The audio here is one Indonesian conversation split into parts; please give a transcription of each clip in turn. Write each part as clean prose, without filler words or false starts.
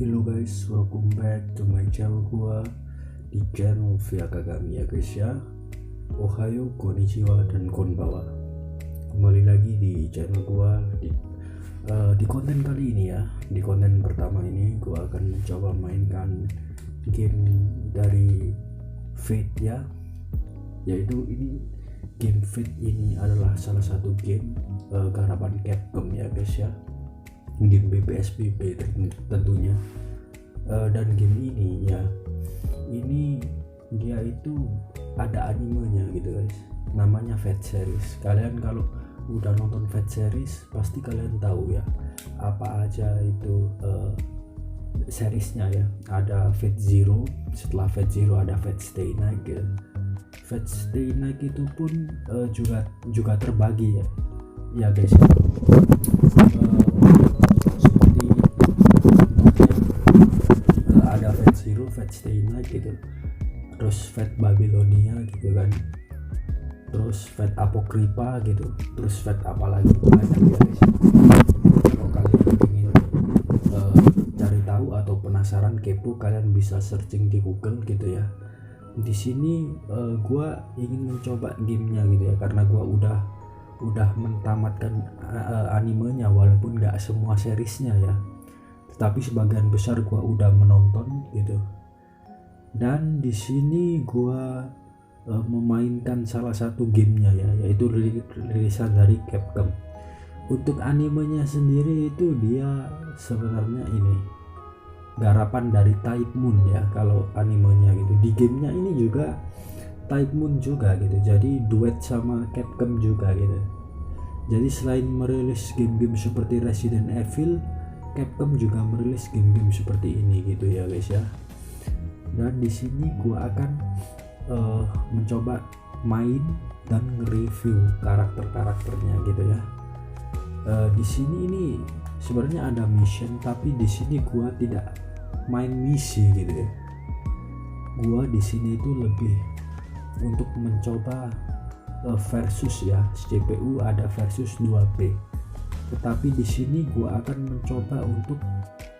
Hello guys, welcome back to my channel gua di channel Via Kagami ya guys ya. Ohayo, konnichiwa, dan konbawa. Kembali lagi di channel gua di konten kali ini ya. Di konten pertama ini gua akan mencoba mainkan game dari Fate ya. Yaitu ini game Fate ini adalah salah satu game garapan Capcom ya guys ya. Game BPSBB tentunya, dan game ini ya, ini dia itu ada animenya gitu guys, namanya Fate series. Kalian kalau udah nonton Fate series pasti kalian tahu ya apa aja itu seriesnya ya. Ada Fate Zero, setelah Fate Zero ada Fate Stay Night gitu. Fate Stay Night itu pun juga terbagi ya guys ya. Ada Fate Zero, Fate Stay Night gitu, terus Fate Babylonia gitu kan, terus Fate Apocrypha gitu, terus Fate apa lagi banyak ya guys. Kalau kalian ingin cari tahu atau penasaran kepo, kalian bisa searching di Google gitu ya. Di sini gua ingin mencoba gamenya gitu ya, karena gua udah mentamatkan animenya, walaupun nggak semua seriesnya ya, tetapi sebagian besar gua udah menonton gitu. Dan di sini gua memainkan salah satu gamenya ya, yaitu rilisan dari Capcom. Untuk animenya sendiri itu dia sebenarnya ini garapan dari Type Moon ya kalau animenya gitu. Di gamenya ini juga Type Moon juga gitu, jadi duet sama Capcom juga gitu. Jadi selain merilis game-game seperti Resident Evil, Capcom juga merilis game-game seperti ini gitu ya guys ya. Dan di sini gua akan mencoba main dan nge-review karakter-karakternya gitu ya. Di sini ini sebenarnya ada mission, tapi di sini gua tidak main misi gitu ya. Gua di sini itu lebih untuk mencoba versus ya, CPU ada versus 2P. Tetapi di sini gua akan mencoba untuk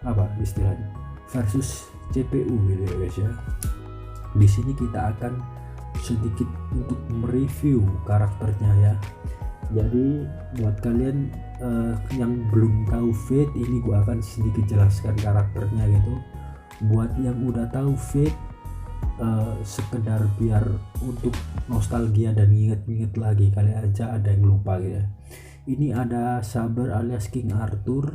apa istilahnya versus CPU gitu ya guys ya. Di sini kita akan sedikit untuk mereview karakternya ya. Jadi buat kalian yang belum tahu Fate, ini gua akan sedikit jelaskan karakternya gitu. Buat yang udah tahu Fate, sekedar biar untuk nostalgia dan inget-inget lagi, kali aja ada yang lupa gitu ya. Ini ada Saber alias King Arthur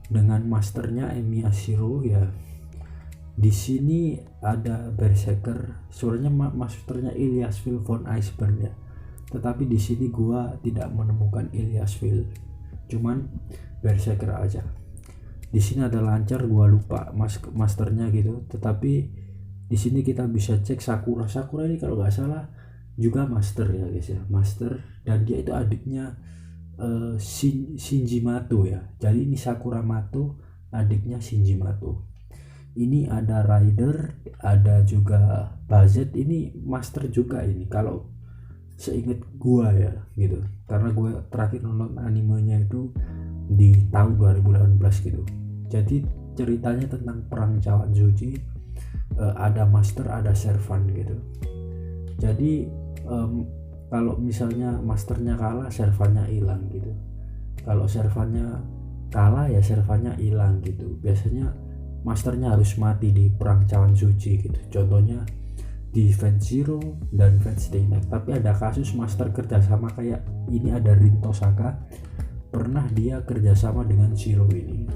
dengan masternya Emiya Shiro ya. Di sini ada Berserker, suaranya masternya Ilyasville von Iceburn ya. Tetapi di sini gua tidak menemukan Ilyasville, cuman Berserker aja. Di sini ada Lancar, gua lupa masternya gitu. Tetapi di sini kita bisa cek Sakura ini kalau nggak salah juga master ya guys ya, master, dan dia itu adiknya Shinji Mato ya. Jadi ini Sakura Mato, adiknya Shinji Mato. Ini ada Rider, ada juga Bazet, ini master juga ini kalau seinget gua ya gitu, karena gua terakhir nonton animenya itu di tahun 2018 gitu. Jadi ceritanya tentang perang cawan suci, ada master ada servant gitu. Jadi kalau misalnya masternya kalah, servantnya hilang gitu. Kalau servantnya kalah ya servantnya hilang gitu. Biasanya masternya harus mati di perang cawan suci gitu. Contohnya di Fate Zero dan Fate Stay Night. Tapi ada kasus master kerjasama kayak ini, ada Rin Tosaka, pernah dia kerjasama dengan Zero ini.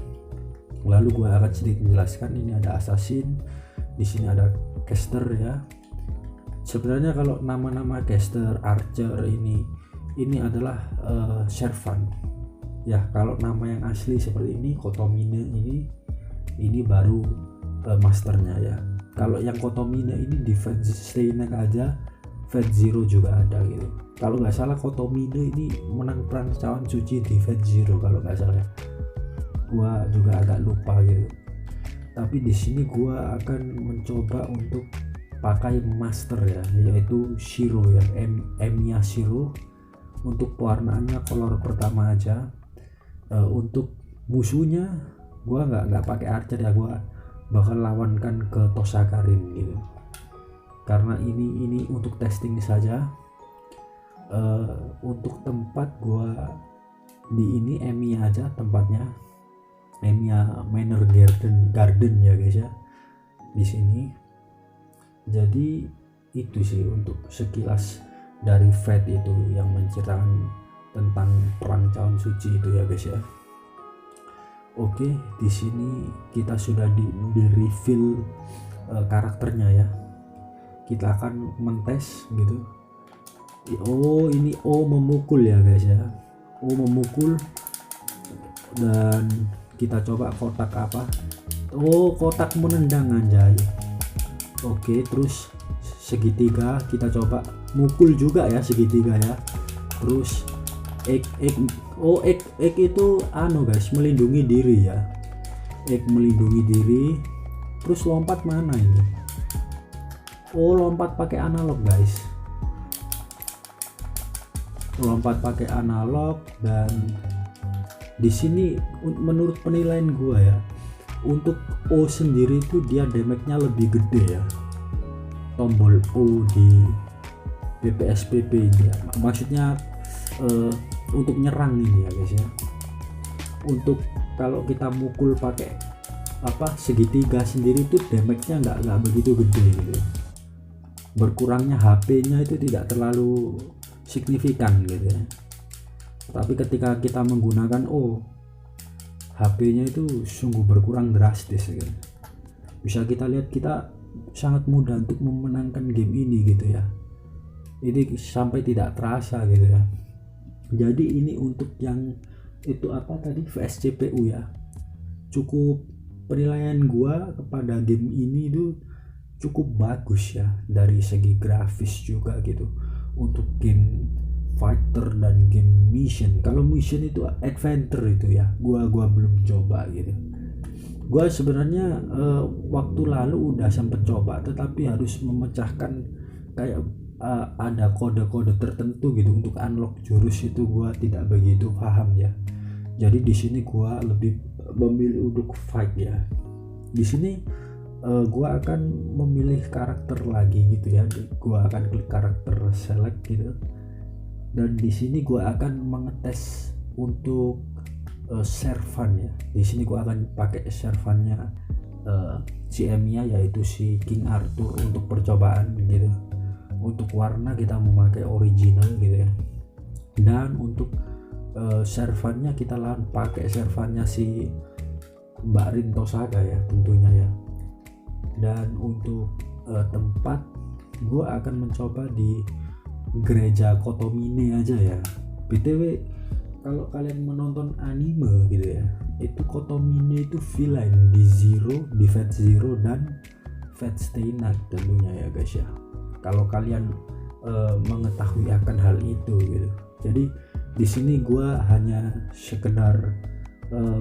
Lalu gua akan sedikit menjelaskan. Ini ada Assassin, di sini ada caster ya. Sebenarnya kalau nama-nama caster, archer ini adalah servant ya. Kalau nama yang asli seperti ini, Kotomine ini baru masternya ya. Kalau yang Kotomine ini di Fate Stay Night aja, Fate Zero juga ada gitu. Kalau nggak salah Kotomine ini menang perang cawan suci di Fate Zero kalau nggak salah. Gua juga agak lupa gitu. Tapi di sini gua akan mencoba untuk pakai master ya, yaitu Shiro ya, Emiya Shiro. Untuk pewarnaannya color pertama aja. Untuk musuhnya Gua nggak pakai Archer ya, gua bakal lawankan ke Tosakarin gitu, karena ini untuk testing saja. Untuk tempat gua di ini Emiya aja tempatnya, Emiya Manor Garden ya guys ya di sini. Jadi itu sih untuk sekilas dari Fate itu yang menceritakan tentang perang cawan suci itu ya guys ya. Oke, di sini kita sudah di reveal karakternya ya. Kita akan mentes gitu. Oh, ini memukul ya guys ya. Memukul, dan kita coba kotak apa. Kotak menendang anjay. Oke, terus segitiga kita coba mukul juga ya, segitiga ya. Terus egg itu guys, melindungi diri ya. Egg melindungi diri. Terus lompat mana ini? Lompat pakai analog guys. Lompat pakai analog. Dan di sini menurut penilaian gua ya, untuk O sendiri itu dia damage-nya lebih gede ya. Tombol O di BPSPP ini ya. Maksudnya untuk nyerang ini ya guys ya. Untuk kalau kita mukul pakai segitiga sendiri itu damage-nya nggak begitu gede gitu. Berkurangnya HP-nya itu tidak terlalu signifikan gitu ya. Tapi ketika kita menggunakan HP-nya itu sungguh berkurang drastis gitu. Bisa kita lihat kita sangat mudah untuk memenangkan game ini gitu ya. Ini sampai tidak terasa gitu ya. Jadi ini untuk yang itu VSCPU ya. Cukup penilaian gua kepada game ini itu cukup bagus ya, dari segi grafis juga gitu. Untuk game fighter dan game mission. Kalau mission itu adventure itu ya. Gua belum coba gitu. Gua sebenarnya waktu lalu udah sempet coba, tetapi harus memecahkan kayak ada kode-kode tertentu gitu untuk unlock jurus itu. Gua tidak begitu paham ya. Jadi di sini gua lebih memilih untuk fight ya. Di sini gua akan memilih karakter lagi gitu ya. Gua akan klik karakter select gitu. Dan di sini gua akan mengetes untuk servan ya. Di sini gua akan pakai servannya si Emiya, yaitu si King Arthur untuk percobaan gitu. Untuk warna kita memakai original gitu ya. Dan untuk servannya kita pakai servannya si Mbak Rin Tosaka ya tentunya ya. Dan untuk tempat gua akan mencoba di gereja Kotomine aja ya. BTW kalau kalian menonton anime gitu ya, itu Kotomine itu villain di Zero, di Fate Zero dan Fate Stay Night tentunya ya guys ya. Kalau kalian mengetahui akan hal itu gitu. Jadi di sini gua hanya sekedar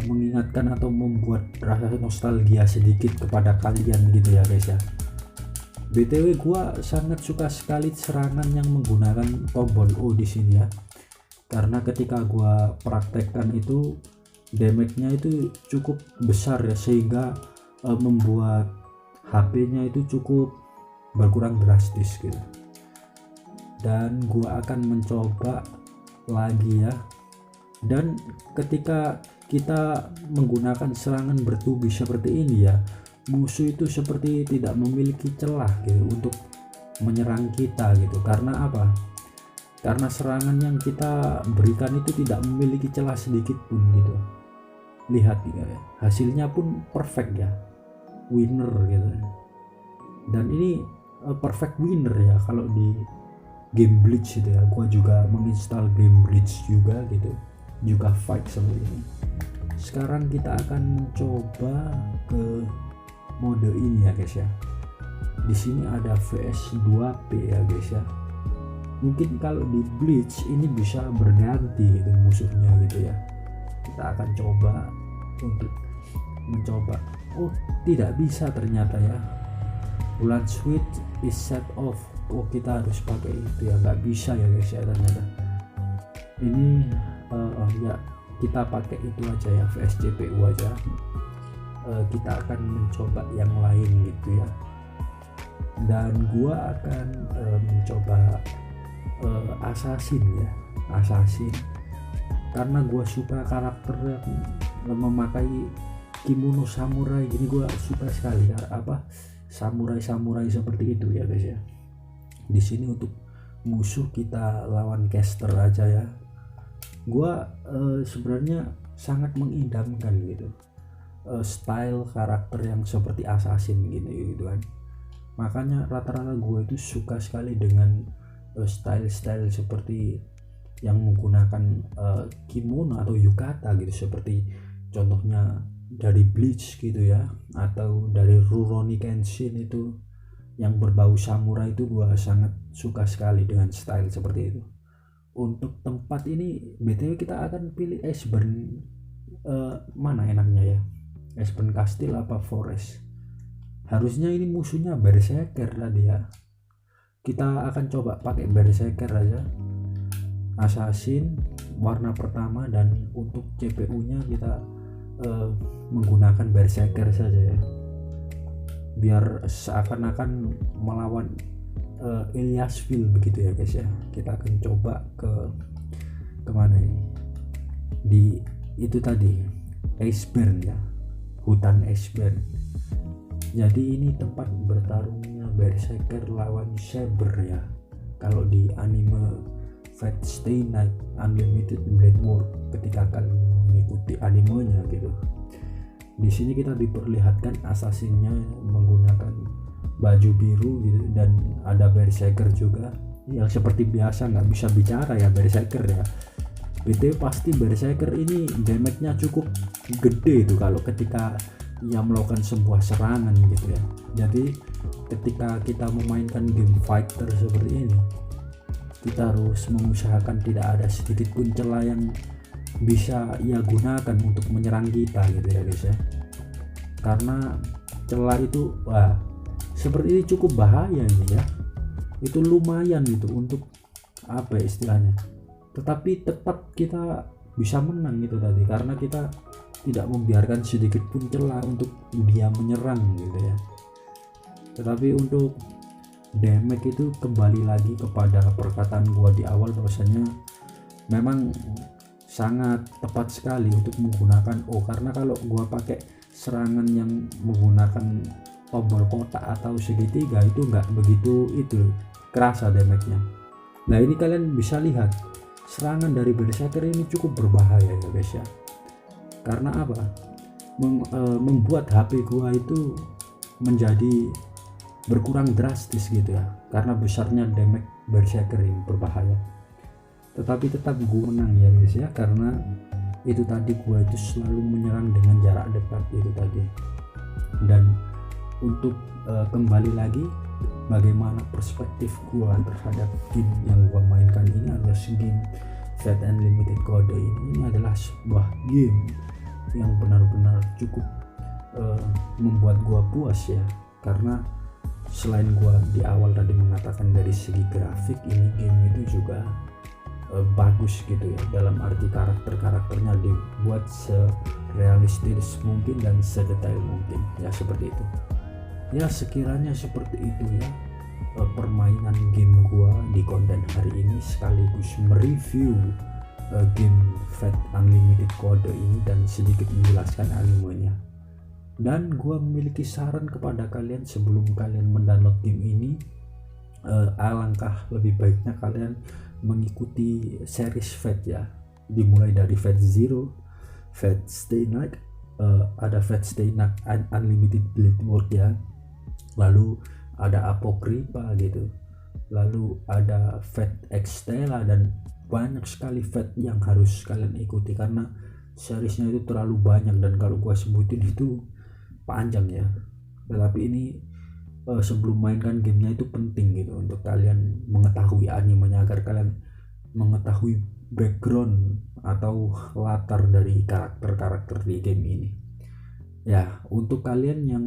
mengingatkan atau membuat rasa nostalgia sedikit kepada kalian gitu ya guys ya. BTW gua sangat suka sekali serangan yang menggunakan tombol O di sini ya. Karena ketika gua praktekkan itu damage-nya itu cukup besar ya, sehingga membuat HP-nya itu cukup berkurang drastis gitu. Dan gua akan mencoba lagi ya. Dan ketika kita menggunakan serangan bertubi seperti ini ya, musuh itu seperti tidak memiliki celah gitu untuk menyerang kita gitu. Karena apa? Karena serangan yang kita berikan itu tidak memiliki celah sedikit pun gitu. Lihat ya, hasilnya pun perfect ya, winner gitu. Dan ini perfect winner ya kalau di game Bleach itu ya. Gua juga menginstal game Bleach juga gitu, juga fight seperti ini. Sekarang kita akan mencoba ke mode ini ya guys ya. Di sini ada VS2P ya guys ya. Mungkin kalau di Bleach ini bisa berganti gitu musuhnya gitu ya. Kita akan coba untuk mencoba. Tidak bisa ternyata ya. Blood switch is set off. Kita harus pakai itu ya, nggak bisa ya guys ya ternyata. Ini ya kita pakai itu aja ya, VSCPU aja. kita akan mencoba yang lain gitu ya. Dan gua akan mencoba Assassin ya, Assassin, karena gua suka karakter yang memakai kimono samurai. Jadi gua suka sekali samurai seperti itu ya guys ya. Di sini untuk musuh kita lawan caster aja ya. Gua sebenarnya sangat mengidamkan gitu style karakter yang seperti Assassin gitu kan. Makanya rata-rata gue itu suka sekali dengan style seperti yang menggunakan kimono atau yukata gitu, seperti contohnya dari Bleach gitu ya, atau dari Rurouni Kenshin itu yang berbau samurai. Itu gue sangat suka sekali dengan style seperti itu. Untuk tempat ini BTW kita akan pilih Iceburn, mana enaknya ya, Iceburn Castle apa Forest. Harusnya ini musuhnya Berserker tadi ya. Kita akan coba pakai Berserker aja, Assassin warna pertama, dan untuk CPU nya kita menggunakan Berserker saja ya, biar seakan-akan melawan Eliasville begitu ya guys ya. Kita akan coba kemana ini, di itu tadi Iceburn ya, hutan Iceburn. Jadi ini tempat bertarungnya Berserker lawan Saber ya, kalau di anime Fate Stay Night Unlimited Blade War, ketika kalian mengikuti animenya gitu. Di sini kita diperlihatkan assassinnya menggunakan baju biru gitu, dan ada Berserker juga yang seperti biasa nggak bisa bicara ya Berserker ya. BTW pasti Berserker ini damage-nya cukup gede itu kalau ketika ia melakukan sebuah serangan gitu ya. Jadi ketika kita memainkan game fighter seperti ini, kita harus mengusahakan tidak ada sedikit pun celah yang bisa ia gunakan untuk menyerang kita gitu ya guys ya. Karena celah itu seperti ini cukup bahaya ini ya. Itu lumayan itu untuk apa ya istilahnya, tetapi tetap kita bisa menang gitu tadi, karena kita tidak membiarkan sedikit pun celah untuk dia menyerang gitu ya. Tetapi untuk damage itu kembali lagi kepada perkataan gua di awal, bahwasanya memang sangat tepat sekali untuk menggunakan karena kalau gua pakai serangan yang menggunakan tombol kotak atau segitiga itu nggak begitu itu kerasa damage-nya. Nah ini kalian bisa lihat serangan dari Berserker ini cukup berbahaya ya guys ya. Karena apa? Membuat HP gua itu menjadi berkurang drastis gitu ya, karena besarnya damage Berserker ini berbahaya. Tetapi tetap gua menang ya guys ya, karena itu tadi gua itu selalu menyerang dengan jarak dekat itu tadi. Dan untuk kembali lagi bagaimana perspektif gua terhadap game yang gua mainkan ini adalah game Fate Unlimited Code ini adalah sebuah game yang benar-benar cukup membuat gua puas ya, karena selain gua di awal tadi mengatakan dari segi grafik ini game itu juga bagus gitu ya, dalam arti karakternya dibuat serealistis mungkin dan sedetail mungkin ya, seperti itu ya. Sekiranya seperti itu ya permainan game gua di konten hari ini, sekaligus mereview game Fate Unlimited Code ini dan sedikit menjelaskan animenya. Dan gua memiliki saran kepada kalian sebelum kalian mendownload game ini, alangkah lebih baiknya kalian mengikuti series Fate ya, dimulai dari Fate Zero, Fate Stay Night, ada Fate Stay Night Unlimited Blade War ya, lalu ada Apocrypha gitu, lalu ada Fate Extella, dan banyak sekali Fate yang harus kalian ikuti karena seriesnya itu terlalu banyak, dan kalau gua sebutin itu panjang ya. Tetapi ini sebelum mainkan gamenya itu penting gitu untuk kalian mengetahui animenya, agar kalian mengetahui background atau latar dari karakter-karakter di game ini ya. Untuk kalian yang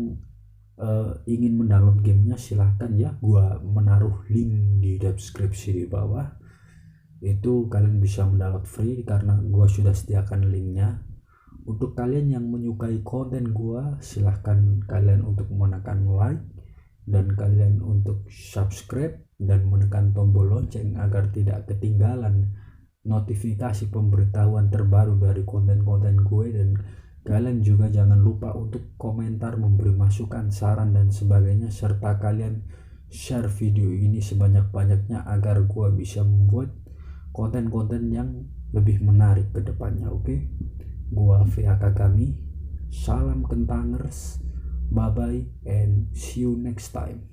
ingin mendownload gamenya silahkan ya, gua menaruh link di deskripsi di bawah. Itu kalian bisa mendownload free karena gua sudah sediakan linknya. Untuk kalian yang menyukai konten gua, silahkan kalian untuk menekan like dan kalian untuk subscribe dan menekan tombol lonceng agar tidak ketinggalan notifikasi pemberitahuan terbaru dari konten-konten gue. Dan kalian juga jangan lupa untuk komentar, memberi masukan, saran dan sebagainya, serta kalian share video ini sebanyak-banyaknya agar gue bisa membuat konten-konten yang lebih menarik ke depannya. Oke? Gua VAK Kami, salam kentangers, bye bye and see you next time.